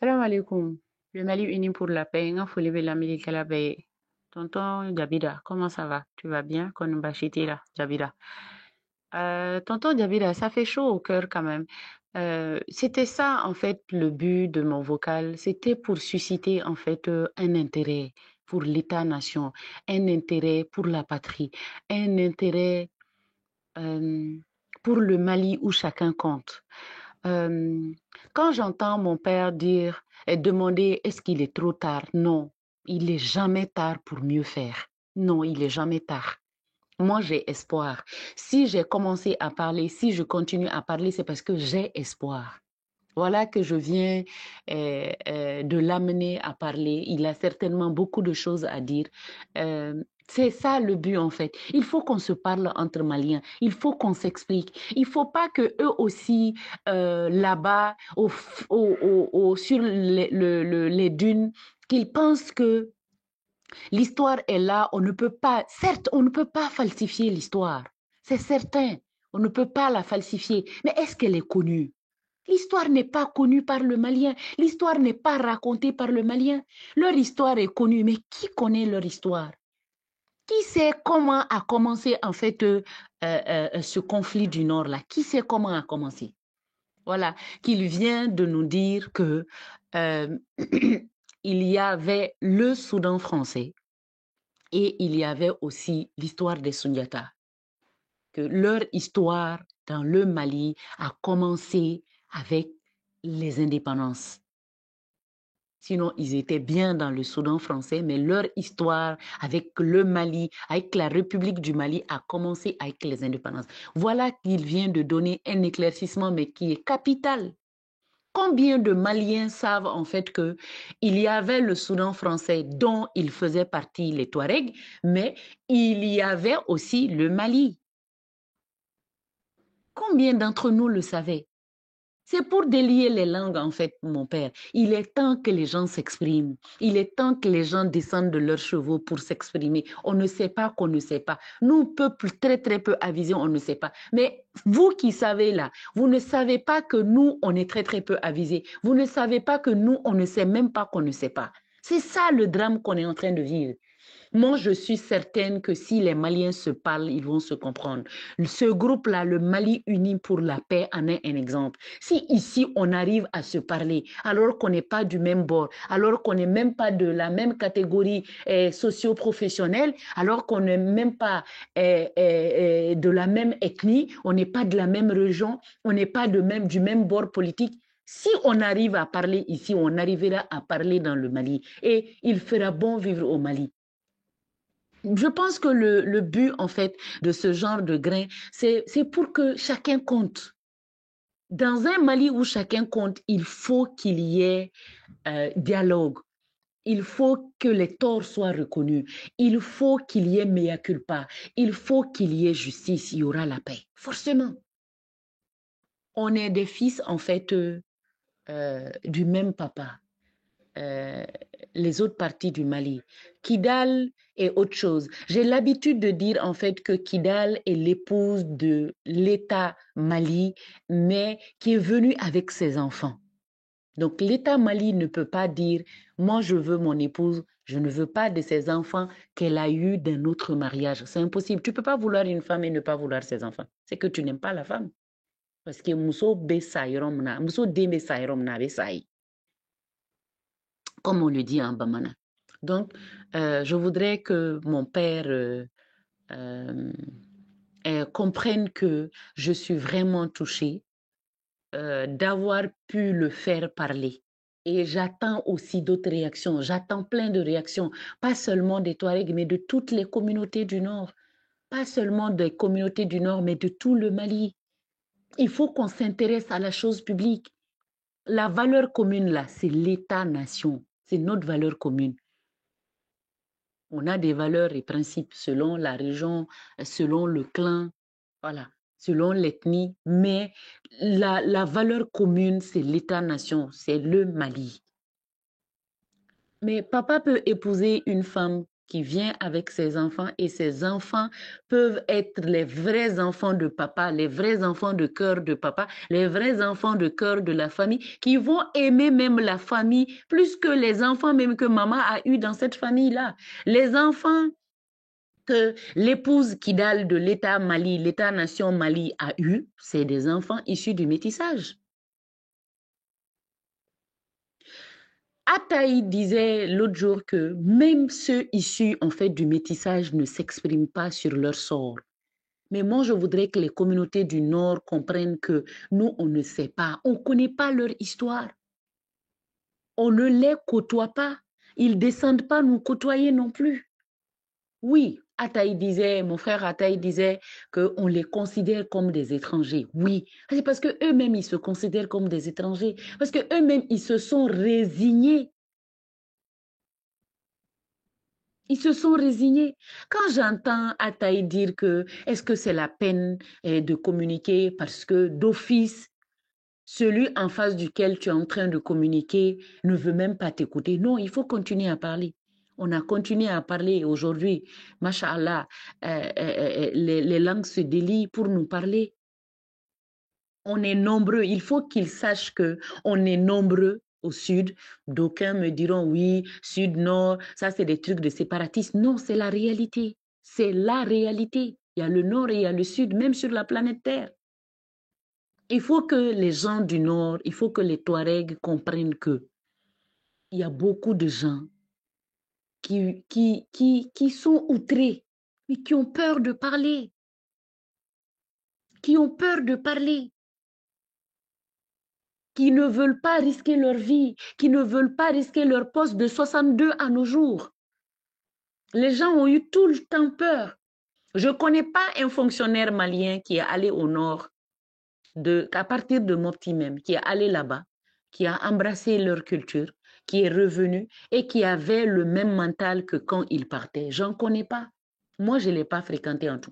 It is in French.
Salam alaikum. Le Mali uni pour la paix. Nga foli be lamini kala be. Tonton Jabida, comment ça va? Tu vas bien? Konubashiti là, Jabida. Tonton Jabida, ça fait chaud au cœur quand même. C'était ça en fait le but de mon vocal. C'était pour susciter en fait un intérêt pour l'État-nation, un intérêt pour la patrie, un intérêt euh, pour le Mali où chacun compte. Euh, Quand j'entends mon père dire et demander est-ce qu'il est trop tard, non, il est jamais tard pour mieux faire. Non, il est jamais tard. Moi, j'ai espoir. Si j'ai commencé à parler, si je continue à parler, c'est parce que j'ai espoir. Voilà que je viens de l'amener à parler. Il a certainement beaucoup de choses à dire. C'est ça le but en fait. Il faut qu'on se parle entre Maliens. Il faut qu'on s'explique. Il faut pas que eux aussi là-bas sur les dunes qu'ils pensent que l'histoire est là. On ne peut pas. Certes, on ne peut pas falsifier l'histoire. C'est certain. On ne peut pas la falsifier. Mais est-ce qu'elle est connue? L'histoire n'est pas connue par le Malien. L'histoire n'est pas racontée par le Malien. Leur histoire est connue, mais qui connaît leur histoire? Qui sait comment a commencé en fait ce conflit du Nord là? Qui sait comment a commencé? Voilà, qu'il vient de nous dire que euh, il y avait le Soudan français et il y avait aussi l'histoire des Sundiata, que leur histoire dans le Mali a commencé avec les indépendances. Sinon, ils étaient bien dans le Soudan français, mais leur histoire avec le Mali, avec la République du Mali, a commencé avec les indépendances. Voilà qu'il vient de donner un éclaircissement, mais qui est capital. Combien de Maliens savent en fait que il y avait le Soudan français dont ils faisaient partie les Touaregs, mais il y avait aussi le Mali. Combien d'entre nous le savaient? C'est pour délier les langues, en fait, mon père. Il est temps que les gens s'expriment. Il est temps que les gens descendent de leurs chevaux pour s'exprimer. On ne sait pas qu'on ne sait pas. Nous, peuple très, très peu avisé, on ne sait pas. Mais vous qui savez là, vous ne savez pas que nous, on est très, très peu avisés. Vous ne savez pas que nous, on ne sait même pas qu'on ne sait pas. C'est ça le drame qu'on est en train de vivre. Moi, je suis certaine que si les Maliens se parlent, ils vont se comprendre. Ce groupe-là, le Mali uni pour la paix, en est un exemple. Si ici, on arrive à se parler, alors qu'on n'est pas du même bord, alors qu'on n'est même pas de la même catégorie socio-professionnelle, alors qu'on n'est même pas de la même ethnie, on n'est pas de la même région, on n'est pas du même bord politique, si on arrive à parler ici, on arrivera à parler dans le Mali. Et il fera bon vivre au Mali. Je pense que le but, en fait, de ce genre de grain, c'est pour que chacun compte. Dans un Mali où chacun compte, il faut qu'il y ait dialogue. Il faut que les torts soient reconnus. Il faut qu'il y ait mea culpa. Il faut qu'il y ait justice. Il y aura la paix. Forcément. On est des fils, en fait, du même papa. euh, les autres parties du Mali. Kidal est autre chose. J'ai l'habitude de dire en fait que Kidal est l'épouse de l'État Mali, mais qui est venue avec ses enfants. Donc l'État Mali ne peut pas dire, moi je veux mon épouse, je ne veux pas de ses enfants qu'elle a eu d'un autre mariage. C'est impossible. Tu ne peux pas vouloir une femme et ne pas vouloir ses enfants. C'est que tu n'aimes pas la femme. Parce que muso be sayrom na, muso dembe sayrom na be say, comme on le dit en Bamana. Donc, je voudrais que mon père euh, comprenne que je suis vraiment touchée d'avoir pu le faire parler. Et j'attends aussi d'autres réactions. J'attends plein de réactions, pas seulement des Touaregs, mais de toutes les communautés du Nord. Pas seulement des communautés du Nord, mais de tout le Mali. Il faut qu'on s'intéresse à la chose publique. La valeur commune, là, c'est l'État-nation. C'est notre valeur commune. On a des valeurs et principes selon la région, selon le clan, voilà, selon l'ethnie, mais la valeur commune, c'est l'État-nation, c'est le Mali. Mais papa peut épouser une femme qui vient avec ses enfants et ses enfants peuvent être les vrais enfants de papa, les vrais enfants de cœur de papa, les vrais enfants de cœur de la famille qui vont aimer même la famille plus que les enfants même que maman a eu dans cette famille-là. Les enfants que l'épouse Kidal de l'État Mali, l'État-nation Mali a eu, c'est des enfants issus du métissage. Ataï disait l'autre jour que même ceux issus en fait du métissage ne s'expriment pas sur leur sort. Mais moi, je voudrais que les communautés du Nord comprennent que nous, on ne sait pas, on ne connaît pas leur histoire. On ne les côtoie pas. Ils ne descendent pas nous côtoyer non plus. Oui, Ataï disait, mon frère Ataï disait qu'on les considère comme des étrangers. Oui, c'est parce qu'eux-mêmes, ils se considèrent comme des étrangers. Parce qu'eux-mêmes, ils se sont résignés. Ils se sont résignés. Quand j'entends Ataï dire que est-ce que c'est la peine de communiquer parce que d'office, celui en face duquel tu es en train de communiquer ne veut même pas t'écouter. Non, il faut continuer à parler. On a continué à parler aujourd'hui. Masha'Allah, les langues se délient pour nous parler. On est nombreux. Il faut qu'ils sachent que on est nombreux au sud. D'aucuns me diront oui, sud-nord, ça c'est des trucs de séparatistes. Non, c'est la réalité. C'est la réalité. Il y a le nord et il y a le sud, même sur la planète Terre. Il faut que les gens du nord, il faut que les Touaregs comprennent que il y a beaucoup de gens qui sont outrés, mais qui ont peur de parler, qui ont peur de parler, qui ne veulent pas risquer leur vie, qui ne veulent pas risquer leur poste de 62 à nos jours. Les gens ont eu tout le temps peur. Je ne connais pas un fonctionnaire malien qui est allé au nord, à partir de Mopti même, qui est allé là-bas, qui a embrassé leur culture, qui est revenu et qui avait le même mental que quand il partait. J'en connais pas. Moi, je ne l'ai pas fréquenté en tout cas.